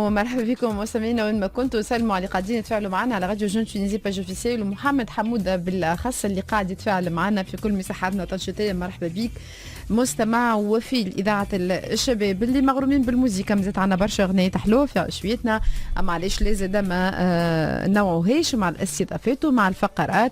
ومرحبا بكم مستمعينا وين ما كنتوا. سلموا على اللي قاعدين يتفاعلوا معنا على راديو جون تونيزي باج اوفيسيال، ومحمد حموده بالاخص اللي قاعد يتفاعل معنا في كل مساحاتنا التنشيطيه. مرحبا بيك مستمع وفي اذاعه الشباب اللي مغرومين بالموسيقى. مازالت عنا برشا اغنيات حلوه في عشويتنا، اما علاش لا زاد ما نوعوهاش مع الاستضافات ومع الفقرات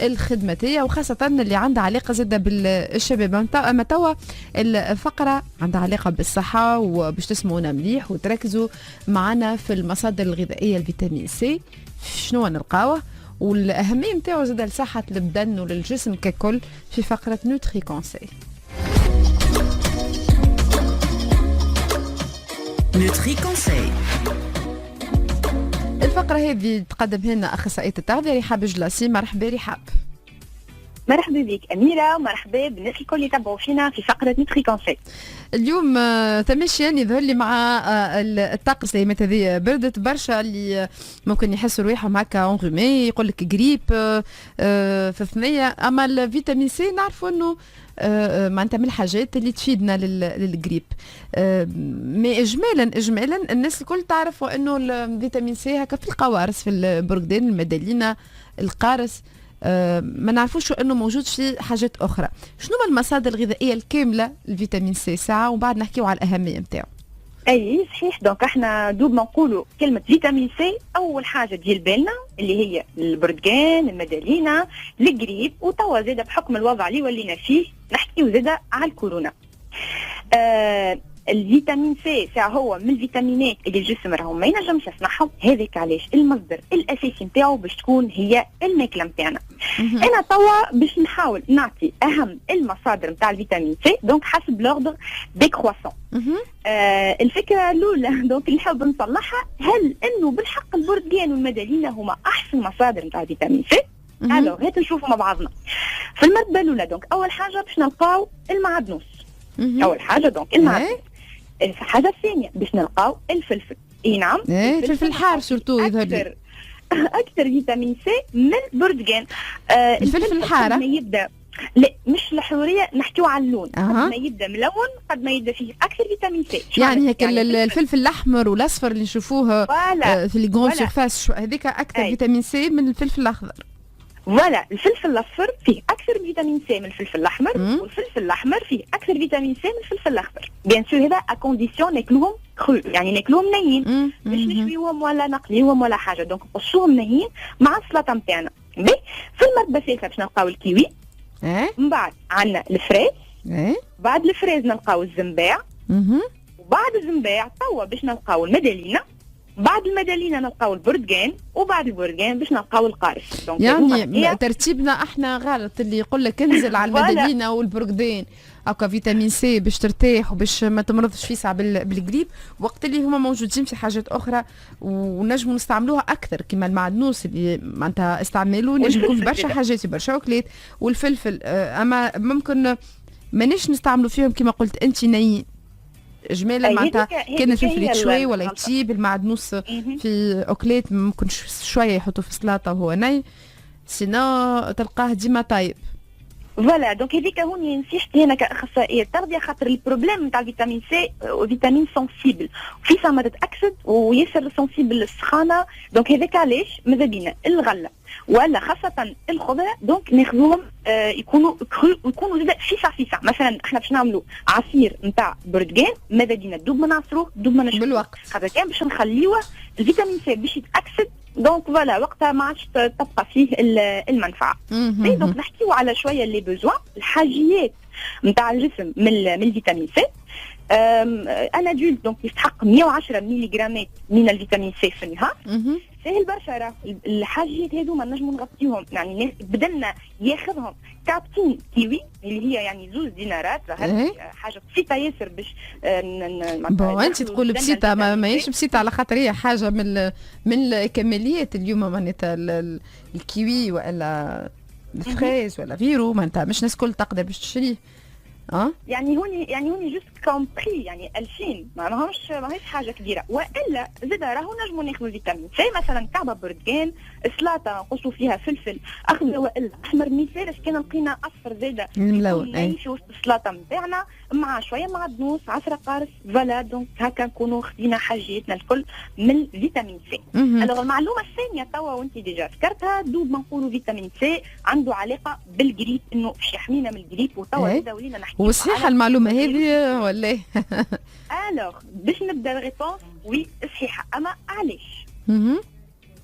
الخدماتيه، وخاصه اللي عندها علاقه زاده بالشباب. اما توا الفقره عندها علاقه بالصحه، وباش تسمعونا مليح وتركزوا معنا في المصادر الغذائيه الفيتامين سي شنو نلقاوه، والاهميه نتاعو زاده لصحه البدن وللجسم ككل في فقره نوتري كونساي. نوتري كونساي. الفقرة هذه تقدمها لنا أخصائية التغذية رحاب جلاسي. مرحبا رحاب. مرحبا بك أميرة، ومرحبا بالناس الكل اللي يتابعوا فينا في فقرة نوتري كونساي. اليوم تمشيان يظهر لي مع الطقس الايامات هذه بردت برشا، اللي ممكن يحسوا رواحهم هكا اونغومي، يقول لك جريب في الثنيه. اما الفيتامين سي نعرفوا انه معناتها من الحاجات اللي تفيدنا للجريب. مي اجمالا الناس الكل تعرف انه الفيتامين سي هكا في القوارص، في البرقدان، المدلينه، القارص. ما نعرفوش انه موجود في حاجات اخرى. شنو المصادر الغذائيه الكامله للفيتامين سي ساعه، وبعد نحكيو على الاهميه نتاعو. اي صحيح. دونك احنا دوب ما نقولوا كلمه فيتامين سي، اول حاجه تجي لبالنا اللي هي البرتقان، المدلينه، الجريب، وتوا زاده بحكم الوضع اللي ولينا فيه نحكيو زاده على الكورونا. الفيتامين سي هو من الفيتامينات اللي الجسم راهو ما ينجمش يصنعهم، هذاك علاش المصدر الاساسي نتاعو باش تكون هي الماكله نتاعنا. انا توا باش نحاول نعطي اهم المصادر نتاع الفيتامين سي، دونك حسب لوردر ديكرواسون. الفكره الاولى دونك اللي نحب نصلحها، هل انه بالحق البرتقان والمدلينه هما احسن مصادر نتاع الفيتامين سي؟ الو هات نشوفوا مع بعضنا. في المرتبه الاولى دونك اول حاجه باش نلقاو المعدنوس. اول حاجه دونك المعدنوس. الحاجه الثانيه باش نلقاو الفلفل. اي نعم، الفلفل الحار سورتو يظهر لي اكثر فيتامين سي من البرتقان. الفلفل الحار ما يبدا، لا مش الحوريه، نحكيو على اللون. قد ما يبدا ملون قد ما يبدا فيه اكثر فيتامين سي. يعني هيك الفلفل الاحمر والاصفر اللي نشوفوه في لي غون سيرفاس، هذيك اكثر فيتامين سي من الفلفل الاخضر. فوالا، الفلفل الاصفر فيه اكثر فيتامين سي من الفلفل الاحمر، والفلفل الاحمر فيه اكثر فيتامين سي من الفلفل الاخضر. بيان سور هذا اكونديسيون ناكلوهم كرو، يعني ناكلوهم نيين، مش نشويهم ولا نقليهم ولا حاجه. دونك نقصوهم نيين مع السلطه نتاعنا. في المرتبه الثالثه باش نلقاو الكيوي. من بعد عندنا الفريز. بعد الفريز نلقاو الزنباع. وبعد الزنباع توا باش نلقاو المدلينه. بعد المدلينه نلقاو البرتقان، وبعد البرتقان باش نلقاو القارص. يعني ترتيبنا احنا غلط، اللي يقول لك انزل على المدلينه والبرتقان هكا فيتامين سي باش ترتاح وباش ما تمرضش فيسع بالجريب، وقت اللي هما موجودين في حاجات اخرى ونجموا نستعملوها اكثر، كما المعدنوس اللي معناتها استعملوا نجم يكون في برشا حاجات، في برشا وكلات، والفلفل. اما ممكن مانيش نستعملوا فيهم كما قلت انت نيين اجمالا. معناتها كان الفلفل يتشوي ولا يطيب، المعدنوس في اكلات ممكن شويه يحطوا في سلطه وهو ني، سينا تلقاه ديما طايب. فوالا، دونك هذيك هوني نصيحتي انا كاخصائيه تغذيه، خاطر البروبليم نتاع الفيتامين سي فيتامين سنسيبل، وفي سما تتاكسد وياسر سنسيبل للسخانه. دونك هذاك علاش ماذا بينا الغله ولا خاصه الخضره دونك ناخذوهم يكونوا كرو ويكونوا زاد فيسع. مثلا احنا باش نعملوا عصير نتاع برتقان، ماذا بينا دوب ما نعصروه دوب ما نشربوه بالوقت، خاطر كان باش نخليوه الفيتامين سي باش يتاكسد. دونك فوالا وقتها ما عادش تبقى فيه المنفعه. دونك نحكيو على شويه اللي بوزوان الحاجيات نتاع الجسم من الفيتامين سي. انا دول دونك يستحق 110 ملغ من الفيتامين سي في النهار. سهل برشا راه الحاجيات هذوما نجموا نغطيوهم، يعني بدلنا ياخذهم كابتين كيوي اللي هي يعني 2 دينارات. حاجه بسيطه ياسر باش انت تقول بسيطه، ماهيش بسيطه على خاطر هي حاجه من الكماليات اليوم. معناتها الكيوي ولا الفريز ولا غيره، معناتها مش ناس كل تقدر باش تشريه. يعني هوني جوست كومبري، يعني 2000 ماهيش حاجه كبيره. والا زاد راهو نجموا ناخذوا فيتامين سي، مثلا كعبه برتقان، سلطه نقصوا فيها فلفل اخضر والا احمر. مثال كان لقينا اصفر زاده الملون في وسط السلطه نتاعنا مع شويه معدنوس 10 قارص، فوالا دونك هكا نكونوا خدينا حاجاتنا الكل من فيتامين سي. الوغ المعلومه الثانيه توا وانت ديجا ذكرتها، دوب ما نقولوا فيتامين سي عنده علاقه بالجريب، انه باش يحمينا من الجريب. وتوا زاد ولينا نحكي وصحيحه المعلومه هذه ولا؟ الوغ باش نبدا الريبونس، وي صحيحه. اما علاش؟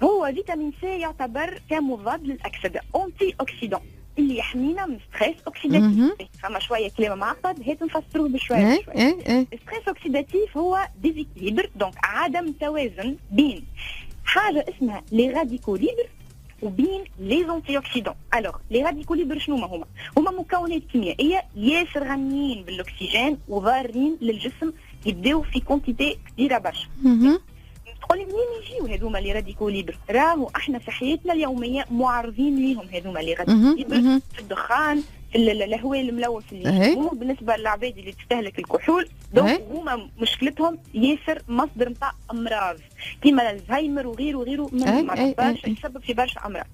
هو فيتامين سي يعتبر كمضاد للاكسده، اونتي اوكسيدون، اللي يحمينا من ستريس اوكسيداتيف. فما شويه كلام معقد، هات نفسروه بشويه بشويه. ستريس اوكسيداتيف هو ديزيكليبر، دونك عدم توازن بين حاجه اسمها لي راديكو ليبر وبين لي زونتي اوكسيدون. الوغ لي راديكو ليبر شنو هما مكونات كيميائيه ياسر غنيين بالاكسجين وضارين للجسم، يبداو في كونتيتي كبيره برشا. تقولي منين يجيو هذوما لي راديكو ليبر؟ راهو احنا في حياتنا اليوميه معرضين ليهم هذوما لي راديكو ليبر، في الدخان، في الهواء الملوث اللي يشموه، بالنسبه للعباد اللي تستهلك الكحول. دونك هما مشكلتهم ياسر مصدر نتاع امراض كيما الزهايمر وغيره من مرض يسبب في برشا امراض.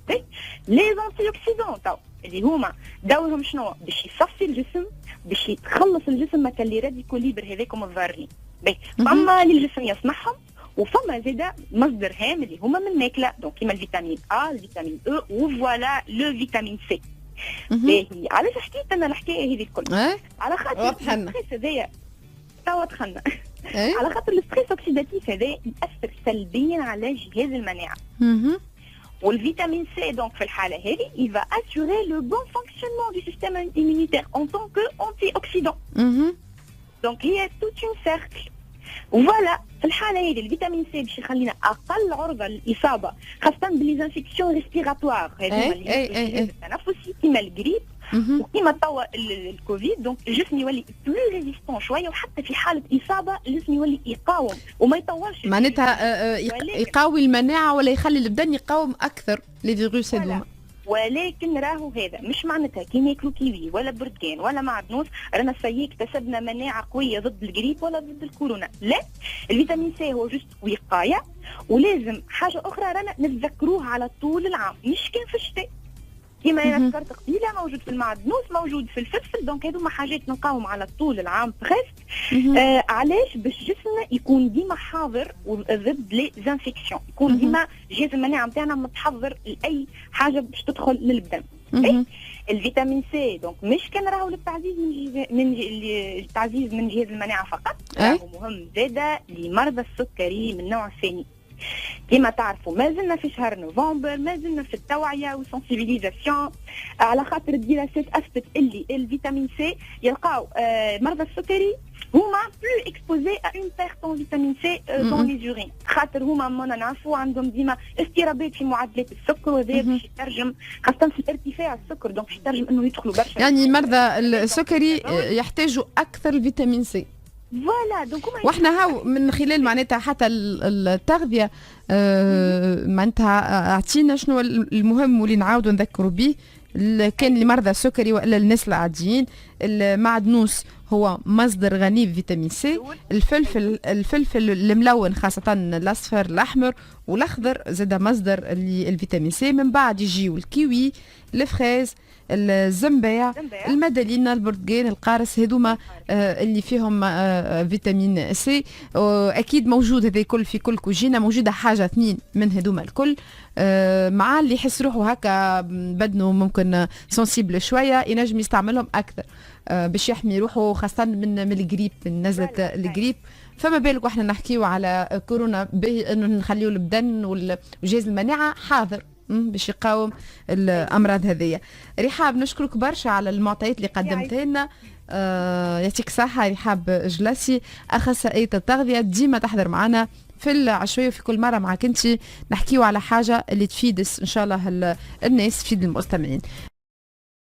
لي زونتي اوكسيدون تو اللي هما دورهم شنو؟ باش يصفي الجسم، باش يتخلص الجسم من لي راديكو ليبر هذاكم الضارين. فما اللي الجسم يصنعهم، وفما زاده مصدر هام اللي هما من الماكله، دونك كيما الفيتامين ا، الفيتامين او، وفوالا لو فيتامين سي. باهي علاش حكيت انا الحكايه هذه الكل؟ على خاطر الستريس هذايا توا دخلنا على خاطر الستريس اوكسيداتيف هذا ياثر سلبيا على جهاز المناعه. والفيتامين سي دونك في الحاله هذه il va assurer le bon fonctionnement du système immunitaire en tant que antioxydant. دونك هي toute une cercle. وفوالا في الحاله هذه الفيتامين سي باش يخلينا اقل عرضه للاصابه، خاصه بالليزانفيكسيون ريسبيراتوار هذوما اللي التنفسي كيما الجريب وكيما توا الكوفيد. دونك الجسم يولي بلو ريزيستون شويه، وحتى في حاله اصابه الجسم يولي يقاوم وما يطورش، معناتها يقوي المناعه ولا يخلي البدن يقاوم اكثر لي فيروس هذوما. ولكن راهو هذا مش معناتها كي ناكلوا كيوي ولا برتقان ولا معدنوس رانا سيء اكتسبنا مناعه قويه ضد الجريب ولا ضد الكورونا. لا، الفيتامين سي هو جست وقايه. ولازم حاجه اخرى رانا نتذكروها على طول العام، مش كان في الشتاء كيما انا ذكرت قبيله، موجود في المعدنوس، موجود في الفلفل. دونك هذوما حاجات نلقاهم على طول العام فريسك. علاش؟ باش جسمنا يكون ديما حاضر ضد لي زانفيكسيون، يكون ديما جهاز المناعه نتاعنا متحضر لاي حاجه باش تدخل للبدن. الفيتامين سي دونك مش كان راهو للتعزيز من جهاز المناعه فقط، راهو مهم زاده لمرضى السكري من النوع الثاني. كما تعرفوا ما زلنا في شهر نوفمبر، ما زلنا في التوعيه والسنسيبيليزاسيون، على خاطر الدراسات اثبت اللي الفيتامين سي يلقاو مرضى السكري هما بلو اكسبوزي ا اون بيرت ان فيتامين سي دون لي يورين، خاطر هما ما نعرفوا عندهم ديما اضطرابات في معدلات السكر، وهذا باش يترجم خاصه في ارتفاع السكر، دونك باش يترجم انه يدخلوا برشا. يعني مرضى السكري يحتاجوا اكثر الفيتامين سي. فوالا دونك واحنا هاو من خلال معناتها حتى التغذيه معناتها اعطينا شنو المهم واللي نعاودوا نذكروا به كان لمرضى السكري والا الناس العاديين. المعدنوس هو مصدر غني بفيتامين سي، الفلفل الملون خاصه الاصفر الاحمر والاخضر زاد مصدر الفيتامين سي. من بعد يجيو الكيوي، الفريز، الزنبيع، المدلينا، البرتقال، القارص، هذوما اللي فيهم فيتامين سي. اكيد موجود هذا الكل في كل كوجينه، موجوده حاجه اثنين من هذوما الكل. مع اللي يحس روحه هكا بدنه ممكن سنسيبل شويه ينجم يستعملهم اكثر باش يحمي روحه خاصه من الجريب، من نزله الجريب. فما بالك واحنا نحكيو على كورونا انه نخليو البدن وجهاز المناعه حاضر باش يقاوم الامراض هذيا. رحاب نشكرك برشا على المعطيات اللي قدمتها لنا. يعطيك صحه رحاب جلاسي، اخصائيه التغذيه، ديما تحضر معنا في العشوائي وفي كل مره معك انت نحكيو على حاجه اللي تفيد ان شاء الله الناس، تفيد المستمعين.